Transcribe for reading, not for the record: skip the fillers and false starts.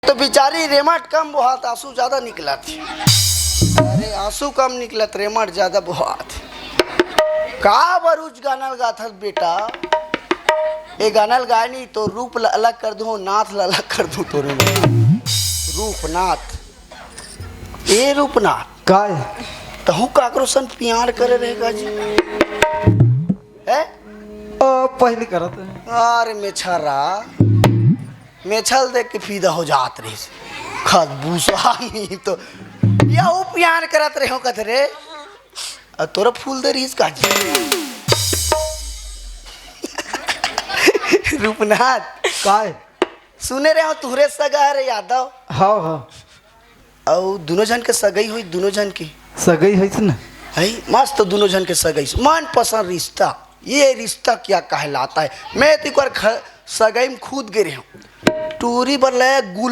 तो बेचारी रेमट कम बहुत आंसू ज्यादा निकला थी। अरे आंसू कम निकलत रेमट ज्यादा बहुत। का बरूज गानल गाथा बेटा, ये गानल गायनी तो रूप अलग कर दूं, नाथ अलग कर दूं। तो रूपनाथ ए रूपनाथ काय तहु काकरो सन प्यार करे रहेगा जी है? पहले करत है। अरे मेछरा मेछल देख के फीदा हो जात रही खद भूसा नहीं तो या वो प्यार करत रहे हो कत रे तोरा फूल दे रही का जी रूपनाथ काय सुने रहे हो तुहरे सगा है रे यादव। हाँ हाँ और दोनों जन के सगाई हुई, दोनों जन की सगई है ना है मस्त। तो दोनों जन के सगाई मन पसंद रिश्ता, ये रिश्ता क्या कहलाता है। मैं तो एक बार सगाई में खुद गिरे हूँ टूरी पर गुल